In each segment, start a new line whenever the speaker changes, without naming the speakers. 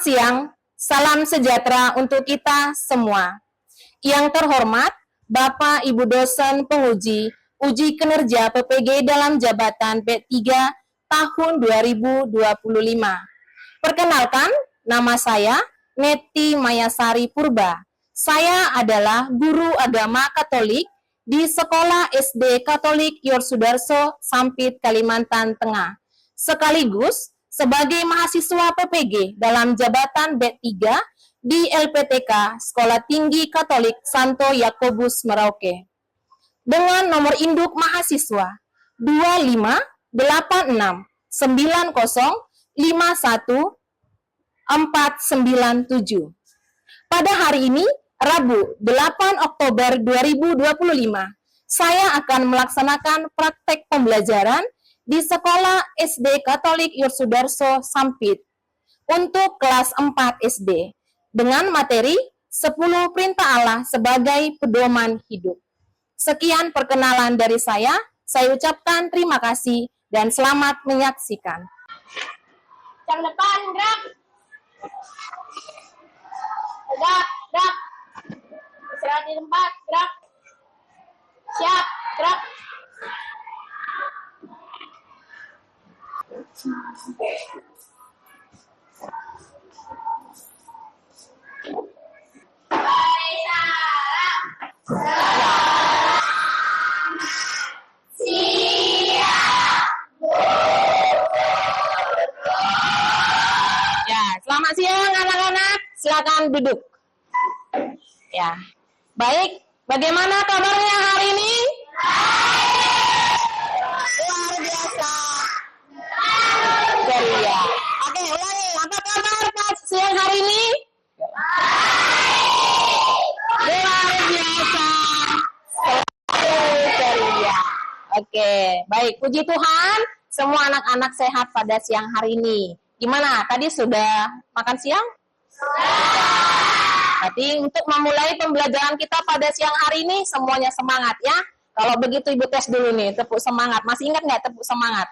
siang, salam sejahtera untuk kita semua. Yang terhormat, Bapak Ibu dosen penguji uji kinerja PPG dalam jabatan P3 tahun 2025. Perkenalkan, nama saya Neti Mayasari Purba. Saya adalah guru agama Katolik di Sekolah SD Katolik Yorsudarso, Sampit, Kalimantan Tengah. Sekaligus sebagai mahasiswa PPG dalam jabatan B3 di LPTK Sekolah Tinggi Katolik Santo Yakobus Merauke. Dengan nomor induk mahasiswa 2589051 Pada hari ini, Rabu 8 Oktober 2025, saya akan melaksanakan praktek pembelajaran di Sekolah SD Katolik Yorsudarso Sampit untuk kelas 4 SD dengan materi 10 perintah Allah sebagai pedoman hidup. Sekian perkenalan dari saya ucapkan terima kasih dan selamat menyaksikan.
Jam depan, gerak. Gerak, gerak. Istirahat di tempat, gerak. Siap, gerak.
Selamat siang anak-anak, silakan duduk. Ya, baik. Bagaimana kabarnya hari ini? Luar biasa. Ceria. Oke, ulangi. Apa kabar pas siang hari ini? Luar biasa. Ceria. Oke, baik. Puji Tuhan, semua anak-anak sehat pada siang hari ini. Gimana? Tadi sudah makan siang? Berarti untuk memulai pembelajaran kita pada siang hari ini semuanya semangat ya. Kalau begitu Ibu tes dulu nih, tepuk semangat. Masih ingat nggak tepuk semangat?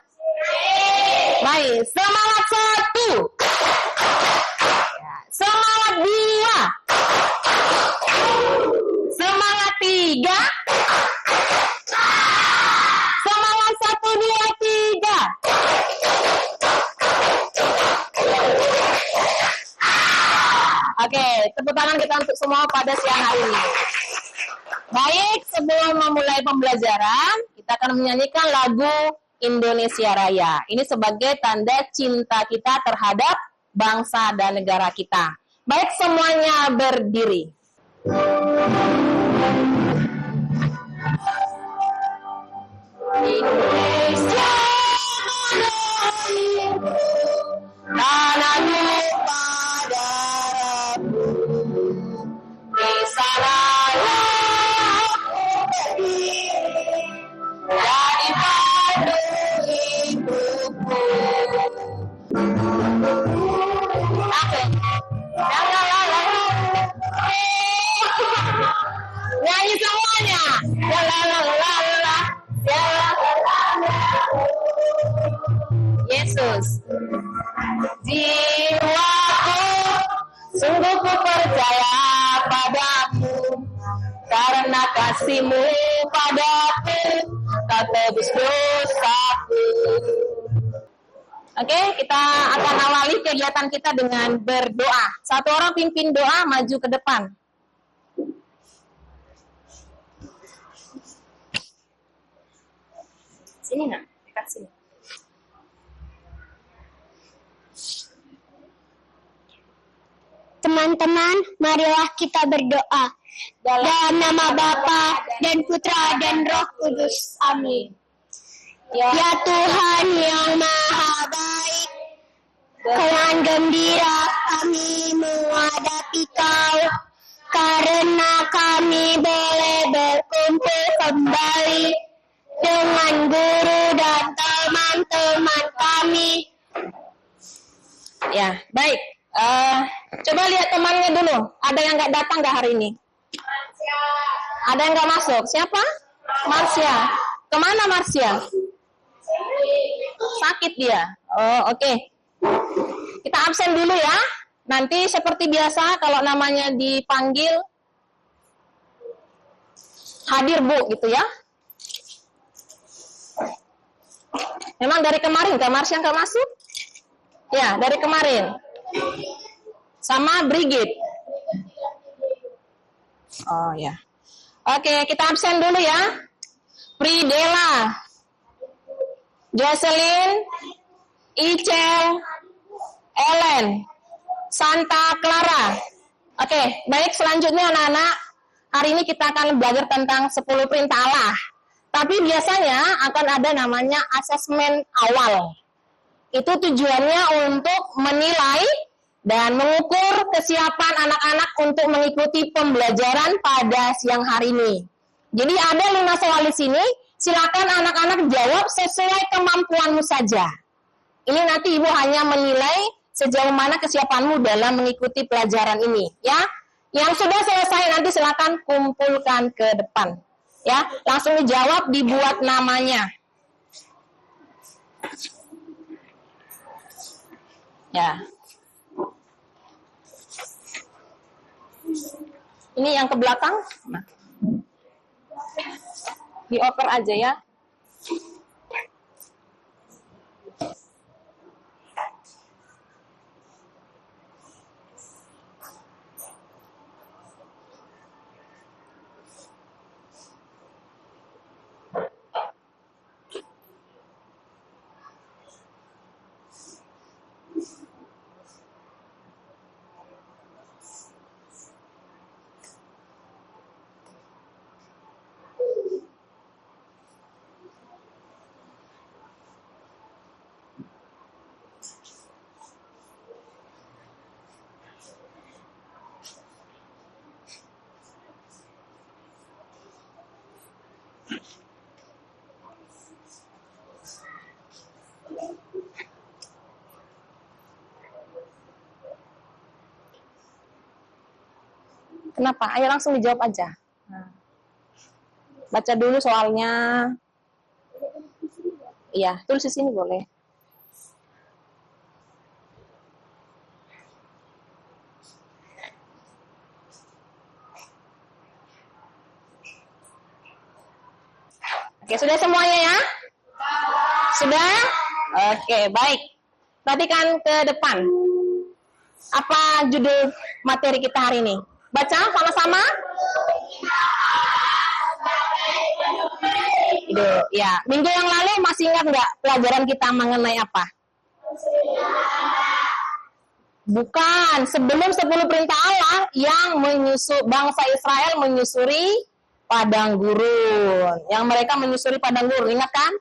Baik, semangat 1. Semangat 2. Semangat 3. Semangat 1, 2, 3. Oke, tepuk tangan kita untuk semua pada siang hari ini. Baik, sebelum memulai pembelajaran, kita akan menyanyikan lagu Indonesia Raya. Ini sebagai tanda cinta kita terhadap bangsa dan negara kita. Baik, semuanya berdiri. Indonesia tanahku padamu, di sanalah jadi pandu hidupku. Nyanyi semuanya. Yesus, jiwaku sungguh ku percaya padamu, karena kasih-Mu padaku tak tebus dosaku. Oke, kita akan awali kegiatan kita dengan berdoa. Satu orang pimpin doa, maju ke depan. Sini nak, dekat sini.
Teman-teman, marilah kita berdoa. Dalam nama Bapa dan Putra dan Roh Kudus. Amin. Ya Tuhan yang Maha Baik, dengan gembira kami menghadapi Kau, karena kami boleh berkumpul kembali dengan guru dan teman-teman kami.
Ya, baik. Coba lihat temannya dulu. Ada yang nggak datang nggak hari ini?
Marsya.
Ada yang nggak masuk? Siapa? Marsya. Kemana Marsya? Sakit dia. Oh, oke. Kita absen dulu ya. Nanti seperti biasa kalau namanya dipanggil hadir Bu gitu ya. Memang dari kemarin Kak Marsya nggak masuk? Ya, dari kemarin. Sama Brigit. Oh ya. Oke, kita absen dulu ya. Pridela, Jocelyn, Icel, Ellen, Santa Clara. Oke, baik, selanjutnya anak-anak. Hari ini kita akan belajar tentang 10 perintah Allah. Tapi biasanya akan ada namanya asesmen awal. Itu tujuannya untuk menilai dan mengukur kesiapan anak-anak untuk mengikuti pembelajaran pada siang hari ini. Jadi ada 5 soal di sini, silakan anak-anak jawab sesuai kemampuanmu saja. Ini nanti Ibu hanya menilai sejauh mana kesiapanmu dalam mengikuti pelajaran ini, ya. Yang sudah selesai nanti silakan kumpulkan ke depan. Ya, langsung dijawab, dibuat namanya. Ya. Ini yang ke belakang. Nah. Dioper aja ya. Kenapa? Ayo langsung dijawab aja. Nah. Baca dulu soalnya. Iya, tulis di sini boleh. Oke, sudah semuanya ya? Sudah? Oke, baik. Perhatikan ke depan. Apa judul materi kita hari ini? Baca sama-sama. Ya, minggu yang lalu masih ingat nggak pelajaran kita mengenai apa? Bukan, sebelum 10 perintah Allah yang bangsa Israel menyusuri padang gurun. Yang mereka menyusuri padang gurun, ingat kan?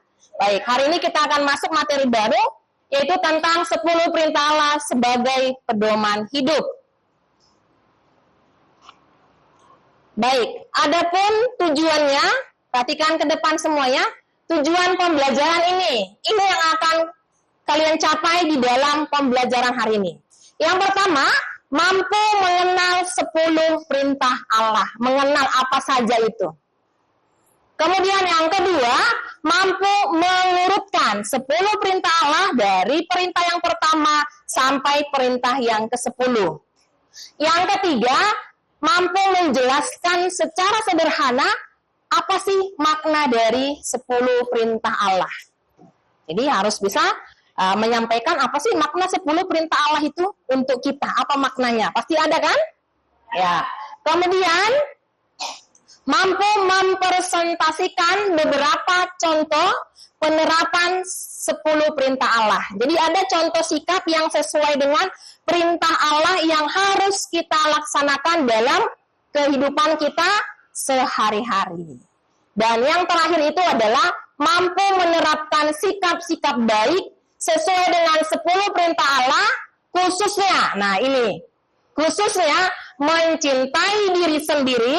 Baik, hari ini kita akan masuk materi baru, yaitu tentang 10 perintah Allah sebagai pedoman hidup. Baik, adapun tujuannya, perhatikan ke depan semuanya, tujuan pembelajaran ini yang akan kalian capai di dalam pembelajaran hari ini. Yang pertama, mampu mengenal 10 perintah Allah, mengenal apa saja itu. Kemudian yang kedua, mampu mengurutkan 10 perintah Allah dari perintah yang pertama sampai perintah yang ke-10. Yang ketiga, mampu menjelaskan secara sederhana apa sih makna dari 10 perintah Allah. Jadi harus bisa menyampaikan apa sih makna 10 perintah Allah itu untuk kita, apa maknanya. Pasti ada kan? Ya. Kemudian mampu mempresentasikan beberapa contoh penerapan 10 perintah Allah. Jadi ada contoh sikap yang sesuai dengan perintah Allah yang harus kita laksanakan dalam kehidupan kita sehari-hari. Dan yang terakhir itu adalah mampu menerapkan sikap-sikap baik sesuai dengan 10 perintah Allah, khususnya, nah ini, khususnya mencintai diri sendiri,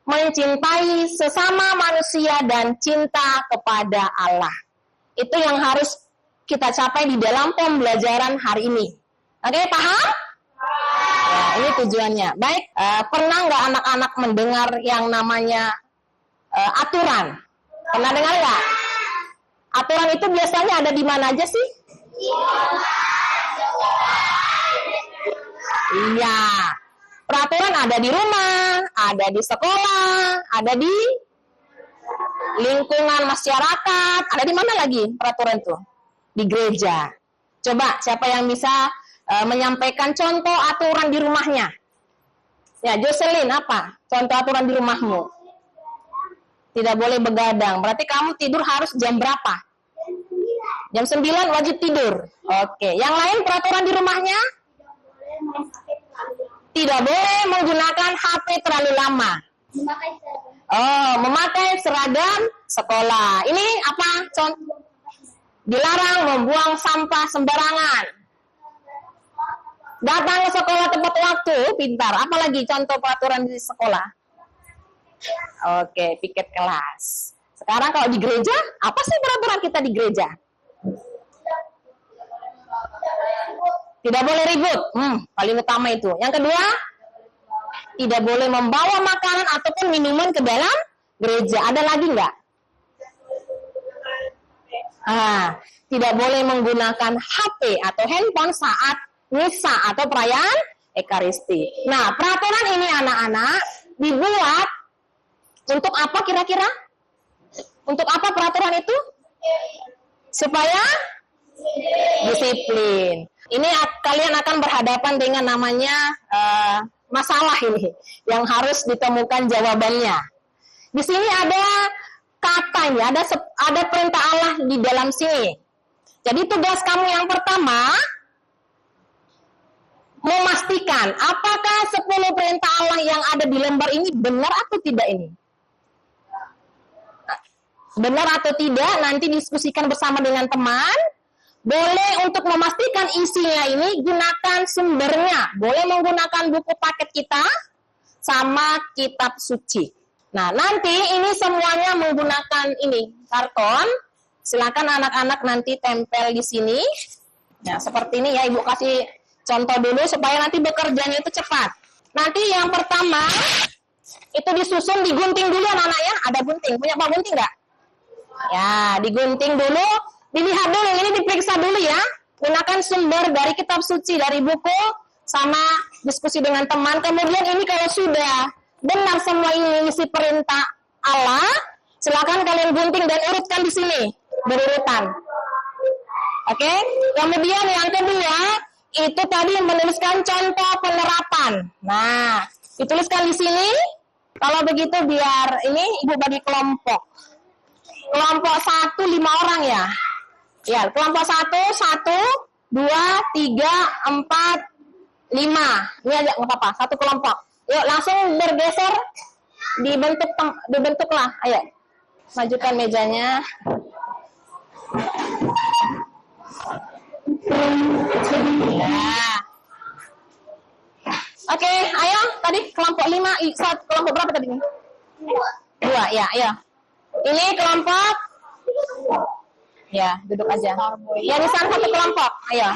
mencintai sesama manusia, dan cinta kepada Allah. Itu yang harus kita capai di dalam pembelajaran hari ini. Oke, paham? Ya, ini tujuannya. Baik, pernah nggak anak-anak mendengar yang namanya aturan? Pernah dengar nggak? Aturan itu biasanya ada di mana aja sih? Iya. Peraturan ada di rumah, ada di sekolah, ada di lingkungan masyarakat, ada di mana lagi peraturan itu? Di gereja. Coba siapa yang bisa menyampaikan contoh aturan di rumahnya? Ya, Jocelyn, apa contoh aturan di rumahmu? Tidak boleh begadang. Berarti kamu tidur harus jam berapa? Jam 9 wajib tidur. Oke. Yang lain peraturan di rumahnya? Tidak boleh menggunakan HP terlalu lama. Oh, memakai seragam sekolah. Ini apa? Contoh. Dilarang membuang sampah sembarangan. Datang ke sekolah tepat waktu, pintar. Apalagi contoh peraturan di sekolah? Oke, piket kelas. Sekarang kalau di gereja, apa sih peraturan kita di gereja? Tidak boleh ribut. Paling utama itu. Yang kedua, tidak boleh membawa makanan ataupun minuman ke dalam gereja. Ada lagi nggak? Tidak boleh menggunakan HP atau handphone saat misa atau perayaan Ekaristi. Nah, peraturan ini anak-anak dibuat untuk apa kira-kira? Untuk apa peraturan itu? Supaya disiplin. Ini kalian akan berhadapan dengan namanya masalah ini yang harus ditemukan jawabannya. Di sini ada katanya, ada perintah Allah di dalam sini. Jadi tugas kamu yang pertama memastikan apakah 10 perintah Allah yang ada di lembar ini benar atau tidak ini. Benar atau tidak nanti diskusikan bersama dengan teman. Boleh untuk memastikan isinya ini gunakan sumbernya. Boleh menggunakan buku paket kita sama kitab suci. Nah, nanti ini semuanya menggunakan ini karton. Silakan anak-anak nanti tempel di sini. Nah, seperti ini ya, Ibu kasih contoh dulu supaya nanti bekerjanya itu cepat. Nanti yang pertama itu disusun, digunting dulu anak-anak ya. Ada gunting, punya Pak gunting nggak? Ya, digunting dulu, dilihat dulu, ini diperiksa dulu ya. Gunakan sumber dari kitab suci, dari buku, sama diskusi dengan teman. Kemudian ini kalau sudah benar semua ini isi perintah Allah, silakan kalian gunting dan urutkan di sini berurutan. Oke? Kemudian yang kedua itu tadi menuliskan contoh penerapan. Nah, dituliskan di sini. Kalau begitu biar ini Ibu bagi kelompok. Kelompok 1 5 orang ya. Ya, kelompok 1 2 3 4 5. Ini aja nggak apa-apa, satu kelompok. Yuk langsung bergeser, dibentuklah. Ayo, majukan mejanya. Ya. Oke, ayo. Tadi kelompok 5, kelompok berapa tadi? 2, ya, ayo. Ini kelompok. Ya, duduk aja. Ya, di sana satu kelompok. Ayo.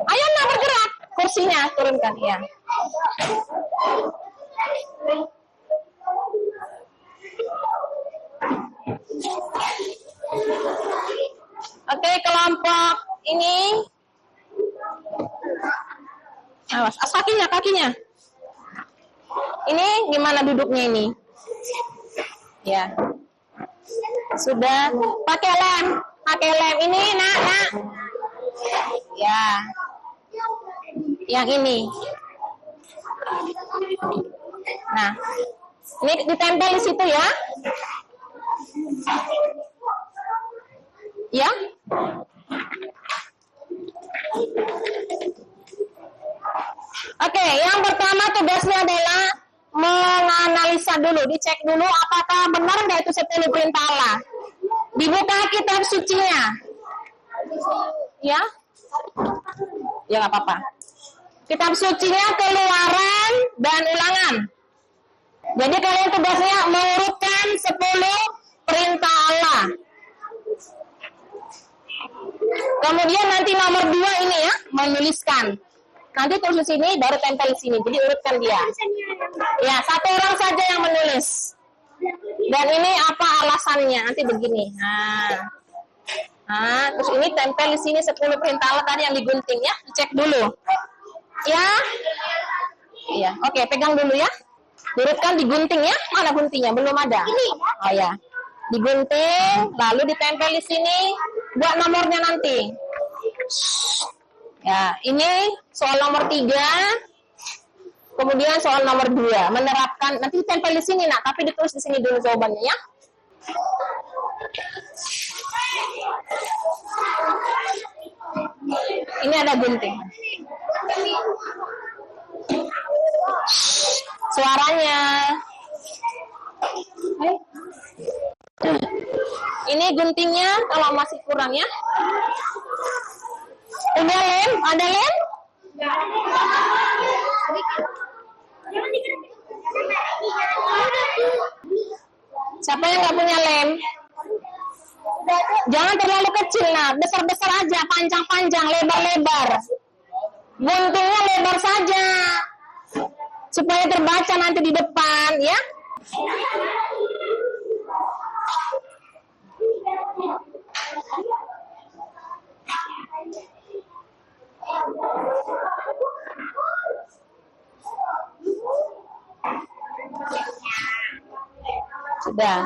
Ayo, nak bergerak. Kursinya turunkan, ya. Oke, kelompok ini. Awas, kakinya. Ini gimana duduknya ini? Ya. Sudah. Pakai lem. Ini, nak. Ya. Yang ini. Nah, ini ditempel di situ ya. Ya. Oke, yang pertama tugasnya adalah menganalisa dulu, dicek dulu apakah benar nggak itu 10 perintah Allah. Dibuka kitab sucinya. Ya. Ya nggak apa-apa. Kitab sucinya Keluaran dan Ulangan. Jadi kalian tugasnya mengurutkan 10 perintah Allah. Kemudian nanti nomor 2 ini ya, menuliskan. Nanti tulis sini, baru tempel di sini. Jadi urutkan dia. Ya, satu orang saja yang menulis. Dan ini apa alasannya? Nanti begini. Nah, Nah, terus ini tempel di sini 10 perintah Allah tadi yang digunting ya. Dicek dulu. Ya. Iya, oke, pegang dulu ya. Diurutkan digunting ya. Mana guntingnya? Belum ada.
Ini.
Oh ya. Digunting, lalu ditempel di sini. Buat nomornya nanti. Ya, ini soal nomor 3. Kemudian soal nomor 2, menerapkan, nanti ditempel di sini nak, tapi ditulis di sini dulu jawabannya ya. Ini ada gunting. Suaranya. Ini guntingnya kalau masih kurang ya. Udah lem? Ada lem? Siapa yang nggak punya lem? Jangan terlalu kecil nah, besar-besar aja, panjang-panjang, lebar-lebar. Guntingnya lebar saja, supaya terbaca nanti di depan, ya. Sudah.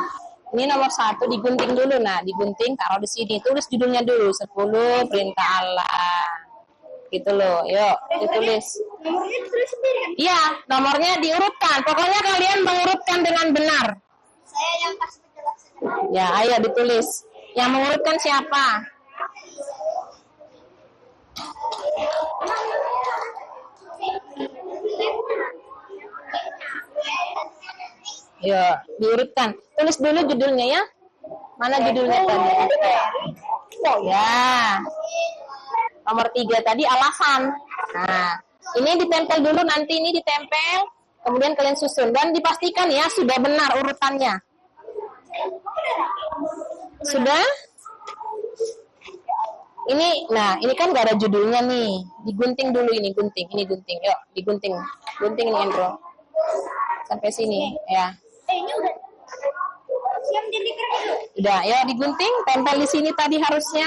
Ini nomor 1 digunting dulu, nah digunting taruh di sini, tulis judulnya dulu 10 perintah Allah, gitu loh, yuk ditulis.
Nomornya ditulis sendiri kan?
Iya, nomornya diurutkan, pokoknya kalian mengurutkan dengan benar.
Saya yang kasih penjelasan.
Ya, ayo ditulis. Yang mengurutkan siapa? Ya, diurutkan. Tulis dulu judulnya ya. Mana judulnya tadi? Oh ya. Nomor 3 tadi alasan. Nah, ini ditempel dulu, nanti ini ditempel. Kemudian kalian susun. Dan dipastikan ya, sudah benar urutannya. Sudah? Ini, nah ini kan gak ada judulnya nih. Digunting dulu ini, gunting. Ini gunting, yuk digunting. Gunting nih Andro. Sampai sini, ya.
Ini udah siap diliker dulu.
Udah, ya digunting, tempel di sini tadi harusnya.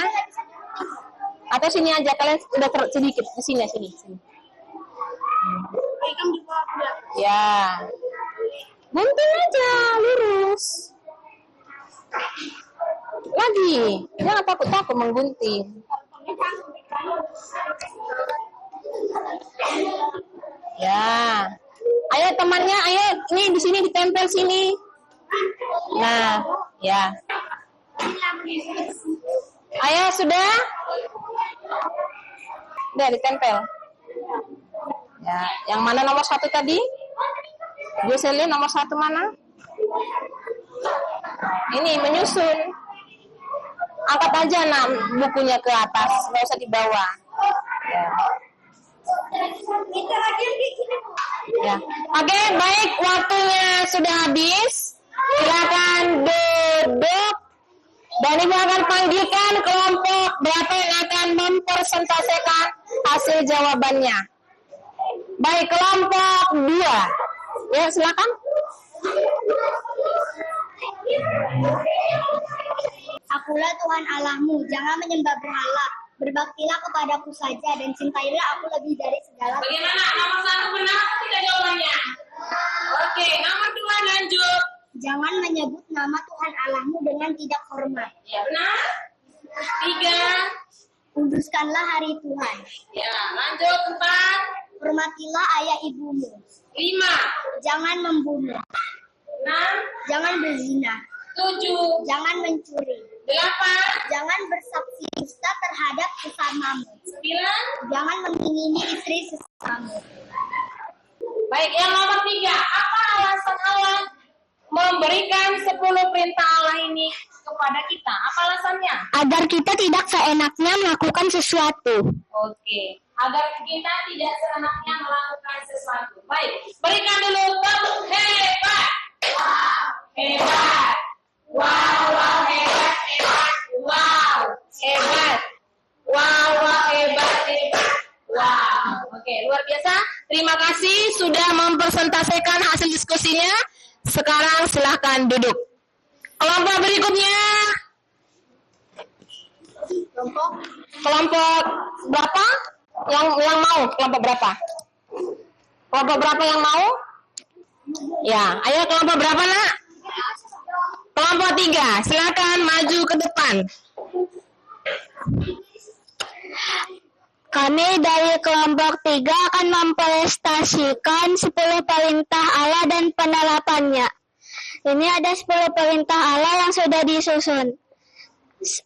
Atau sini aja, kalian udah sedikit di sini.
Pegang di bawah belah.
Ya. Gunting aja, lurus. Lagi, jangan takut-takut menggunting. Ya. Ayo temannya, ayo ini di sini ditempel sini. Nah, ya. Ayo sudah? Udah ditempel. Ya, yang mana nomor 1 tadi? Jocelyn nomor 1 mana? Ini menyusun. Angkat aja nak bukunya ke atas, nggak usah di bawah. Ya. Ya. Oke, baik, waktunya sudah habis. Silakan duduk. Dan ibu akan panggilkan kelompok berapa yang akan mempresentasikan hasil jawabannya. Baik, kelompok 2. Ya, silakan.
Akulah Tuhan Allahmu, jangan menyembah berhala. Berbaktilah kepadaku saja dan cintailah aku lebih dari segala.
Bagaimana? Nomor 1 benar atau tidak jawabannya? Oke, nomor 2 lanjut.
Jangan menyebut nama Tuhan Allahmu dengan tidak hormat.
Ya, benar. 3.
Kuduskanlah hari Tuhan.
Ya, lanjut 4.
Hormatilah ayah ibumu.
5.
Jangan membunuh.
6.
Jangan berzina.
7.
Jangan mencuri.
8.
Jangan bersaksi dusta terhadap sesamamu.
9.
Jangan mengingini istri sesamamu.
Baik, yang nomor 3. Apa alasan Allah memberikan 10 perintah Allah ini kepada kita? Apa alasannya?
Agar kita tidak seenaknya melakukan sesuatu.
Oke, agar kita tidak seenaknya melakukan sesuatu. Baik, berikan dulu tepuk hebat. Wow, hebat. Wow, wow, hebat, hebat. Wow, hebat. Wow, wow, hebat, hebat. Wow, oke, luar biasa. Terima kasih sudah mempresentasikan hasil diskusinya. Sekarang silahkan duduk. Kelompok berikutnya. Kelompok berapa? Yang mau? Kelompok berapa? Kelompok berapa yang mau? Ya, ayo kelompok berapa nak? Kelompok 3, silakan maju ke depan.
Kami dari kelompok 3 akan mempresentasikan 10 perintah Allah dan penerapannya. Ini ada 10 perintah Allah yang sudah disusun.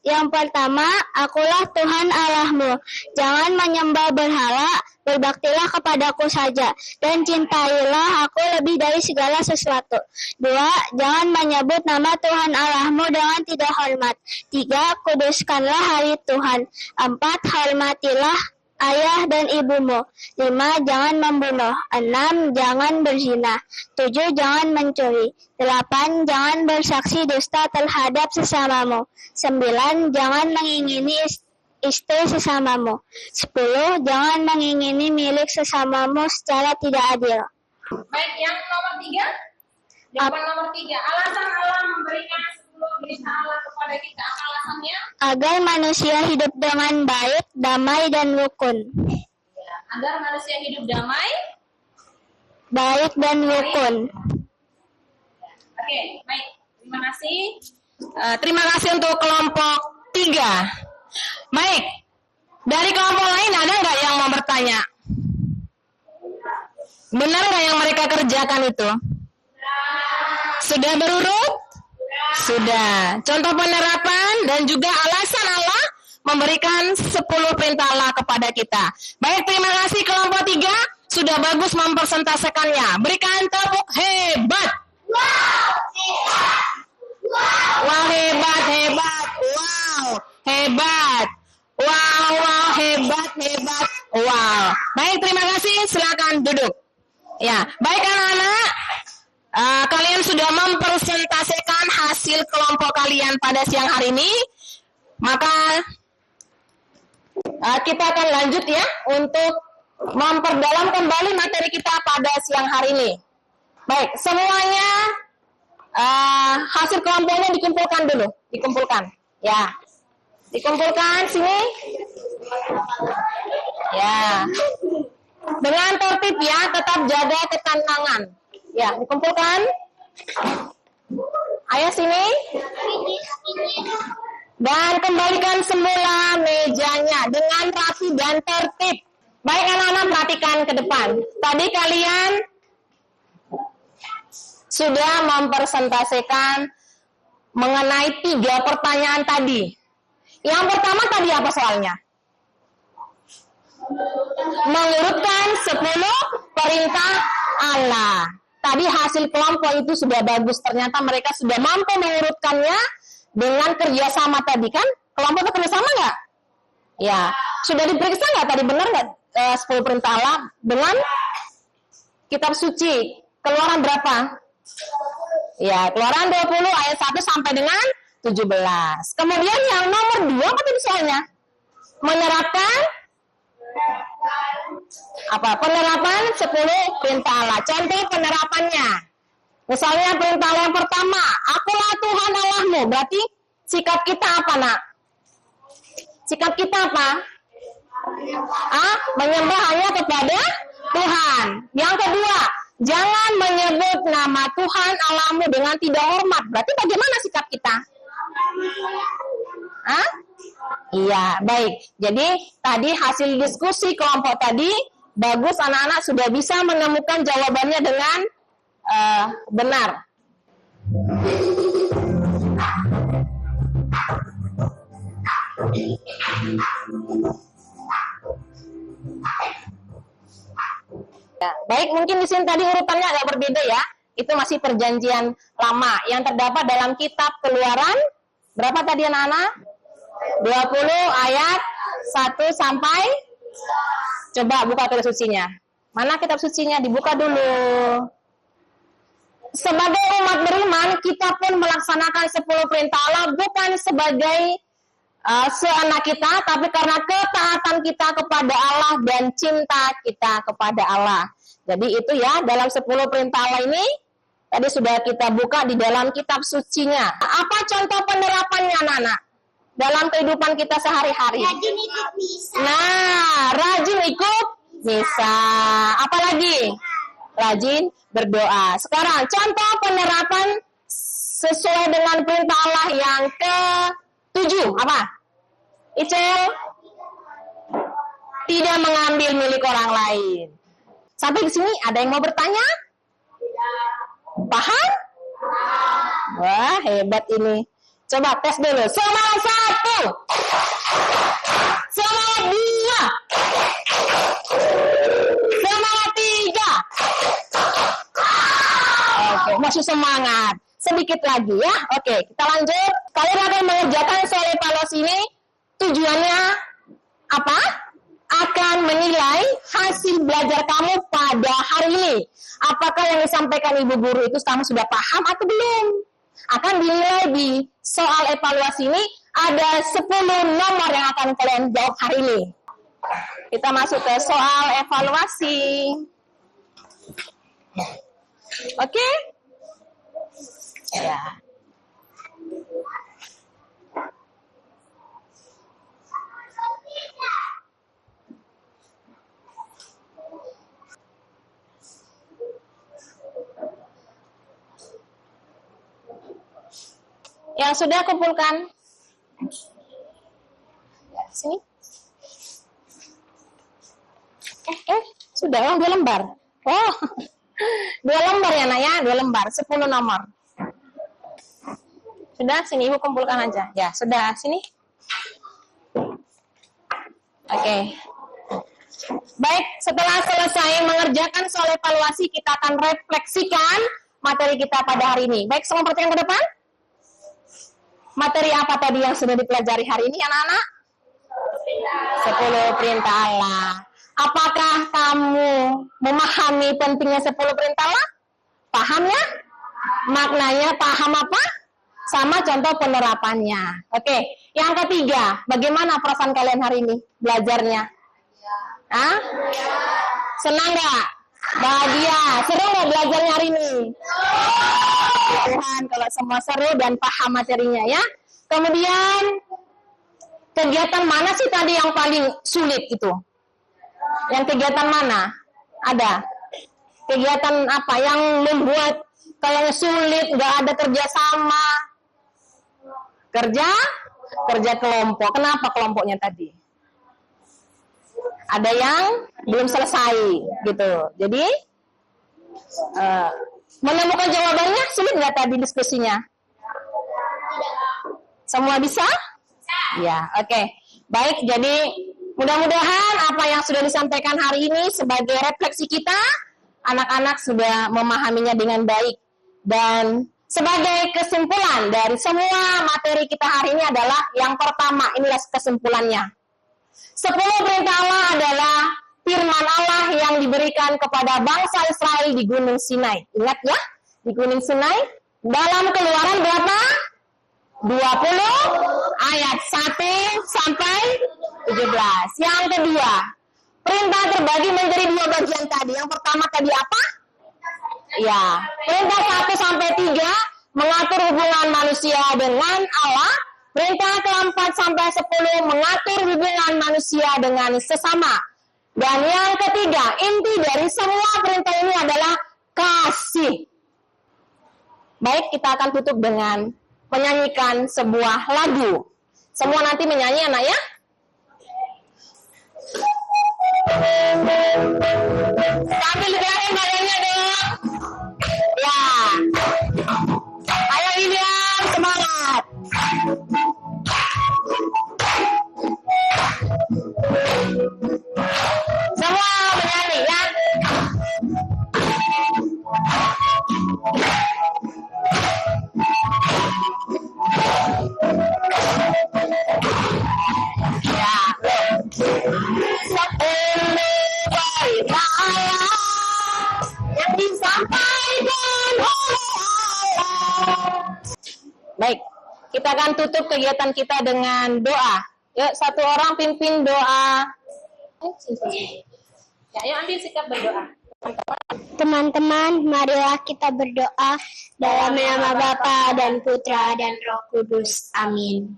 Yang pertama, akulah Tuhan Allahmu. Jangan menyembah berhala, berbaktilah kepadaku saja, dan cintailah aku lebih dari segala sesuatu. 2, jangan menyebut nama Tuhan Allahmu dengan tidak hormat. 3, kuduskanlah hari Tuhan. 4, hormatilah ayah dan ibumu. 5, jangan membunuh. 6, jangan berzina. 7, jangan mencuri. 8, jangan bersaksi dusta terhadap sesamamu. 9, jangan mengingini istri sesamamu. 10, jangan mengingini milik sesamamu secara tidak adil.
Baik, yang nomor 3. Jawaban nomor 3. Alasan Allah memberikan 10 perintah Allah kepada kita. Apa alasannya?
Agar manusia hidup dengan baik, damai, dan rukun.
Ya, agar manusia hidup damai,
Baik dan rukun.
Oke, baik. Terima kasih. Terima kasih untuk kelompok 3. Baik. Dari kelompok lain ada nggak yang mau bertanya? Benar nggak yang mereka kerjakan itu? Sudah berurut? Sudah. Contoh penerapan dan juga alasan Allah memberikan 10 perintah Allah kepada kita. Baik, terima kasih kelompok 3. Sudah bagus mempresentasikannya. Berikan tepuk hebat. Wow, hebat, hebat. Wow, hebat. Wow, wow, hebat, hebat. Wow. Baik, terima kasih. Silakan duduk. Ya, baik anak-anak. Kalian sudah mempresentasikan hasil kelompok kalian pada siang hari ini. Maka kita akan lanjut ya untuk memperdalam kembali materi kita pada siang hari ini. Baik, semuanya hasil kelompoknya dikumpulkan dulu, dikumpulkan. Ya, dikumpulkan sini. Ya, dengan tertib ya, tetap jaga ketenangan. Ya, dikumpulkan. Ayo sini. Dan kembalikan semula mejanya dengan rapi dan tertib. Baik anak-anak, perhatikan ke depan. Tadi kalian sudah mempresentasikan mengenai 3 pertanyaan tadi. Yang pertama tadi apa soalnya? Mengurutkan 10 perintah Allah. Tadi hasil kelompok itu sudah bagus. Ternyata mereka sudah mampu mengurutkannya dengan kerjasama tadi kan? Kelompok itu kerjasama nggak? Ya, sudah diperiksa nggak tadi benar nggak 10 perintah Allah dengan kitab suci? Keluaran berapa? Ya, Keluaran 20 ayat 1 sampai dengan 17. Kemudian yang nomor 2 apa tadi soalnya? Menerapkan apa? Penerapan 10 perintah Allah. Contoh penerapannya. Misalnya perintah Allah yang pertama, akulah Tuhan Allahmu. Berarti sikap kita apa, nak? Sikap kita apa? Menyembah hanya kepada Tuhan. Yang kedua, jangan menyebut nama Tuhan Allahmu dengan tidak hormat. Berarti bagaimana sikap kita? Iya, baik. Jadi tadi hasil diskusi kelompok tadi bagus, anak-anak sudah bisa menemukan jawabannya dengan benar. Ya, baik, mungkin di sini tadi urutannya agak berbeda ya. Itu masih perjanjian lama yang terdapat dalam kitab Keluaran. Berapa tadi anak-anak? 20 ayat 1 sampai. Coba buka kitab sucinya. Mana kitab sucinya? Dibuka dulu. Sebagai umat beriman, kita pun melaksanakan 10 perintah Allah bukan sebagai seenak kita, tapi karena ketaatan kita kepada Allah dan cinta kita kepada Allah. Jadi itu ya, dalam 10 perintah Allah ini, tadi sudah kita buka di dalam kitab sucinya. Apa contoh penerapannya, anak-anak? dalam kehidupan kita sehari-hari?
Rajin ikut misa.
Nah, rajin ikut misa. Apalagi? Rajin berdoa. Sekarang contoh penerapan sesuai dengan perintah Allah yang ke-7. Apa? Icel? Tidak mengambil milik orang lain. Sampai di sini ada yang mau bertanya? Paham? Wah, hebat ini. Coba tes dulu. Semangat 1. Semangat 2. Semangat 3. Oke, masih semangat. Sedikit lagi ya. Oke, kita lanjut. Kalian akan mengerjakan soal evaluasi ini. Tujuannya apa? Akan menilai hasil belajar kamu pada hari ini. Apakah yang disampaikan ibu guru itu kamu sudah paham atau belum? Akan dinilai di soal evaluasi ini ada 10 nomor yang akan kalian jawab hari ini. Kita masuk ke soal evaluasi. Oke? Ya. Yang sudah kumpulkan. Sini. Sudah 2 lembar. Oh, 2 lembar ya nak ya, 2 lembar, 10 nomor. Sudah, sini ibu kumpulkan aja. Ya, sudah, sini. Oke. Baik, setelah selesai mengerjakan soal evaluasi, kita akan refleksikan materi kita pada hari ini. Baik, semua perhatikan ke depan. Materi apa tadi yang sudah dipelajari hari ini, anak-anak? 10 perintah Allah. Apakah kamu memahami pentingnya 10 perintah Allah? Paham ya? Maknanya paham apa? Sama contoh penerapannya. Oke, yang ketiga, bagaimana perasaan kalian hari ini belajarnya? Hah? Senang nggak? Bahagia. Seru nggak belajarnya hari ini? Tuhan, kalau semua seru dan paham materinya ya. Kemudian kegiatan mana sih tadi yang paling sulit itu? Yang kegiatan mana? Ada? Kegiatan apa yang membuat kayaknya sulit, nggak ada kerjasama? Kerja kelompok. Kenapa kelompoknya tadi? Ada yang belum selesai gitu. Jadi menemukan jawabannya sulit nggak tadi diskusinya? Semua bisa? Ya, oke. Baik, jadi mudah-mudahan apa yang sudah disampaikan hari ini sebagai refleksi kita, anak-anak sudah memahaminya dengan baik. Dan sebagai kesimpulan dari semua materi kita hari ini adalah yang pertama, inilah kesimpulannya. 10 perintah Allah adalah firman Allah yang diberikan kepada bangsa Israel di Gunung Sinai. Ingat ya, di Gunung Sinai. Dalam Keluaran berapa? 20 ayat 1 sampai 17. Yang kedua, perintah terbagi menjadi 2 bagian tadi. Yang pertama tadi apa? Ya, perintah 1 sampai 3 mengatur hubungan manusia dengan Allah. Perintah ke-4 sampai 10 mengatur hubungan manusia dengan sesama. Dan yang ketiga, inti dari semua perintah ini adalah kasih. Baik, kita akan tutup dengan menyanyikan sebuah lagu. Semua nanti menyanyi anak ya. Sambil digerakin badannya dong. Ya. Ayo William, semangat. Semua menyanyi ya. Ya. Yang disampaikan oleh Allah. Baik, kita akan tutup kegiatan kita dengan doa. Yuk, satu orang pimpin doa. Ya, yuk ambil sikap berdoa.
Teman-teman, marilah kita berdoa dalam nama Bapa dan Putra dan Roh Kudus. Amin.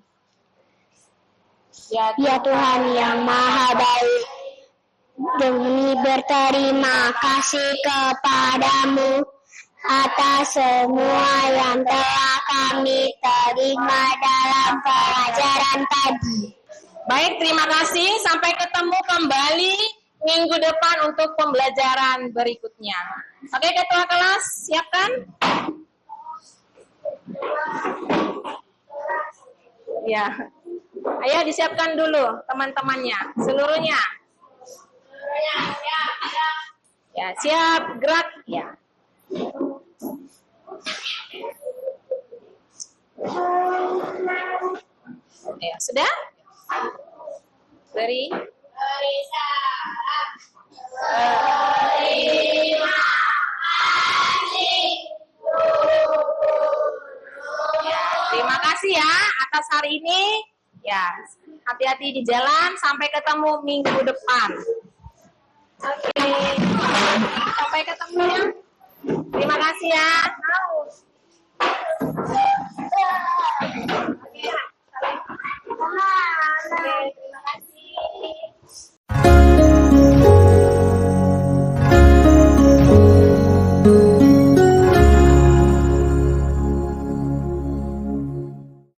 Ya
Ya Tuhan yang Maha Baik, demi berterima kasih kepadamu atas semua yang telah kami terima dalam pelajaran tadi.
Baik, terima kasih. Sampai ketemu kembali minggu depan untuk pembelajaran berikutnya. Oke, ketua kelas, siapkan. Ya, ayo disiapkan dulu teman-temannya, seluruhnya. Ya, siap, gerak. Ya. Ya, sudah? Beri. Ya, terima kasih ya atas hari ini. Ya, hati-hati di jalan. Sampai ketemu minggu depan. Oke. Sampai ketemu ya. Terima kasih ya.